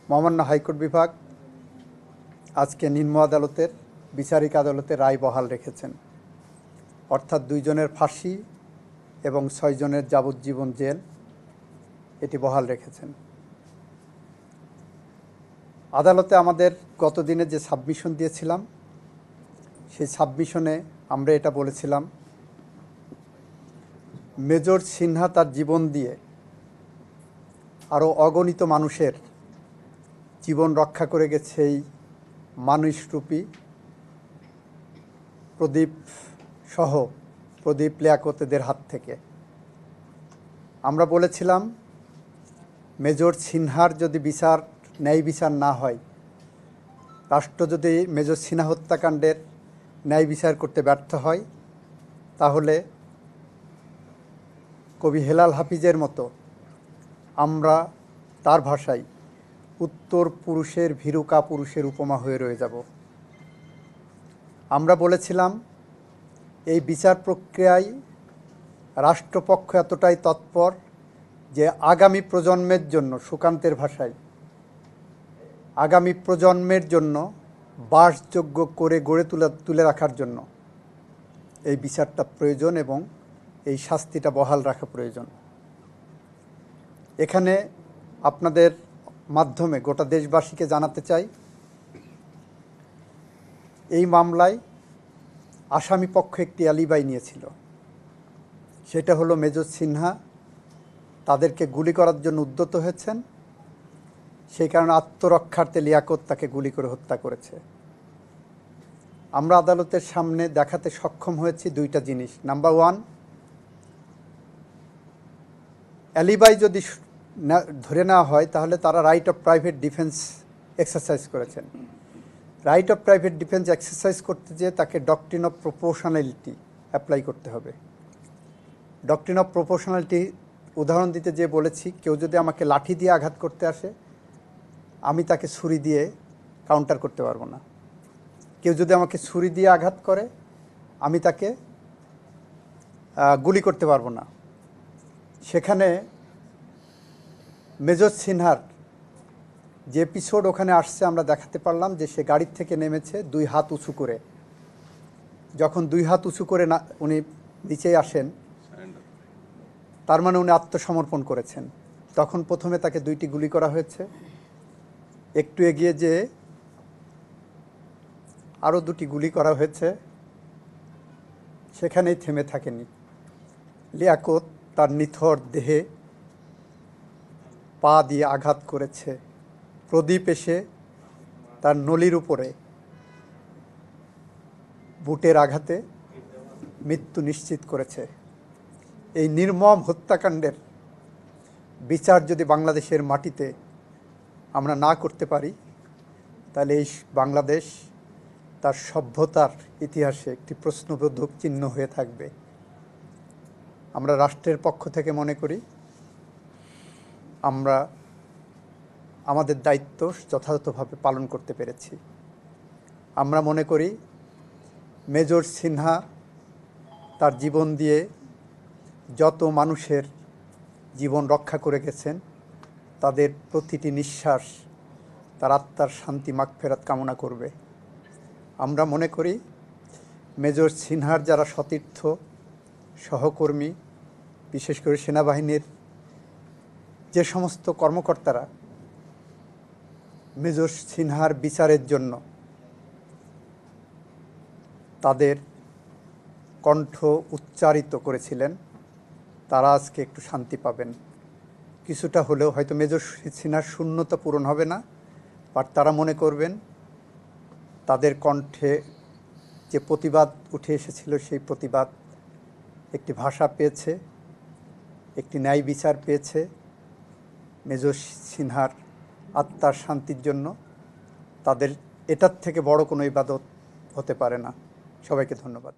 মহামান্য হাইকোর্ট বিভাগ আজকে নিম্ন আদালতের বিচারিক আদালতে রায় বহাল রেখেছেন, অর্থাৎ 2 জনের ফাঁসি এবং 6 জনের যাবজ্জীবন জেল এটি বহাল রেখেছেন। আদালতে আমাদের গতদিনে যে সাবমিশন দিয়েছিলাম সেই সাবমিশনে আমরা এটা বলেছিলাম, মেজর সিনহা তার জীবন দিয়ে আরও অগণিত মানুষের জীবন রক্ষা করে গেছে এই মানুষরূপী প্রদীপ লিয়াকতদের হাত থেকে। আমরা বলেছিলাম, মেজর সিনহার যদি ন্যায় বিচার না হয়, রাষ্ট্র যদি মেজর সিনহা হত্যাকাণ্ডের ন্যায় বিচার করতে ব্যর্থ হয়, তাহলে কবি হেলাল হাফিজের মতো আমরা তার ভাষায় উত্তর পুরুষের ভীরুকা পুরুষের উপমা হয়ে রয়ে যাব। আমরা বলেছিলাম, এই বিচার প্রক্রিয়ায় রাষ্ট্রপক্ষ এতটাই তৎপর যে আগামী প্রজন্মের জন্য, সুকান্তের ভাষায় আগামী প্রজন্মের জন্য বাসযোগ্য করে গড়ে তুলে রাখার জন্য এই বিচারটা প্রয়োজন এবং এই শাস্তিটা বহাল রাখা প্রয়োজন। এখানে আপনাদের মাধ্যমে গোটা দেশবাসীকে জানাতে চাই, এই মামলায় আসামি পক্ষ একটি অ্যালিবাই নিয়েছিল। সেটা হলো মেজর সিনহা তাদেরকে গুলি করার জন্য উদ্যত হয়েছেন, সেই কারণে আত্মরক্ষার্থে লিয়াকত তাকে গুলি করে হত্যা করেছে। আমরা আদালতের সামনে দেখাতে সক্ষম হয়েছি 2টা জিনিস। নাম্বার 1, অ্যালিবাই যদি ধরে নেওয়া হয় তাহলে তারা right of private defence exercise করেছেন। Right of private defence exercise করতে যেয়ে তাকে ডক্ট্রিন অফ প্রপোর্শনালিটি অ্যাপ্লাই করতে হবে। ডক্ট্রিন অফ প্রপোর্শনালিটি উদাহরণ দিতে যেয়ে বলেছি, কেউ যদি আমাকে লাঠি দিয়ে আঘাত করতে আসে, আমি তাকে ছুরি দিয়ে কাউন্টার করতে পারবো না। কেউ যদি আমাকে ছুরি দিয়ে আঘাত করে, আমি তাকে গুলি করতে পারবো না। সেখানে মেজর সিনহার যে এপিসোড ওখানে আসছে, আমরা দেখাতে পারলাম যে সে গাড়ির থেকে নেমেছে 2 হাত উঁচু করে। যখন 2 হাত উঁচু করে উনি নিচে আসেন, তার মানে উনি আত্মসমর্পণ করেছেন। তখন প্রথমে তাকে 2টি গুলি করা হয়েছে, একটু এগিয়ে যেয়ে আরও 2টি গুলি করা হয়েছে, সেখানেই থেমে থাকেনি। লিয়াকত তার নিথর দেহে পা দিয়ে আঘাত করেছে। প্রদীপ এসে তার নলির উপরে বুটের আঘাতে মৃত্যু নিশ্চিত করেছে। এই নির্মম হত্যাকাণ্ডের বিচার যদি বাংলাদেশের মাটিতে আমরা না করতে পারি, তাহলে এই বাংলাদেশ তার সভ্যতার ইতিহাসে একটি প্রশ্নবোধক চিহ্ন হয়ে থাকবে। আমরা রাষ্ট্রের পক্ষ থেকে মনে করি আমরা আমাদের দায়িত্ব যথাযথভাবে পালন করতে পেরেছি। আমরা মনে করি মেজর সিনহা তার জীবন দিয়ে যত মানুষের জীবন রক্ষা করে গেছেন, তাদের প্রতিটি নিঃশ্বাস তার আত্মার শান্তি মাগফিরাত কামনা করবে। আমরা মনে করি মেজর সিনহার যারা সতীর্থ সহকর্মী, বিশেষ করে সেনাবাহিনীর যে সমস্ত কর্মকর্তারা মেজর সিনহার বিচারের জন্য তাদের কণ্ঠ উচ্চারিত করেছিলেন, তারা আজকে একটু শান্তি পাবেন। কিছুটা হলেও হয়তো মেজর সিনহার শূন্যতা পূরণ হবে না, বাট তারা মনে করবেন তাদের কণ্ঠে যে প্রতিবাদ উঠে এসেছিল, সেই প্রতিবাদ একটি ভাষা পেয়েছে, একটি ন্যায় বিচার পেয়েছে। মেজর সিনহার আত্মার শান্তির জন্য তাদের এটার থেকে বড় কোনো ইবাদত হতে পারে না। সবাইকে ধন্যবাদ।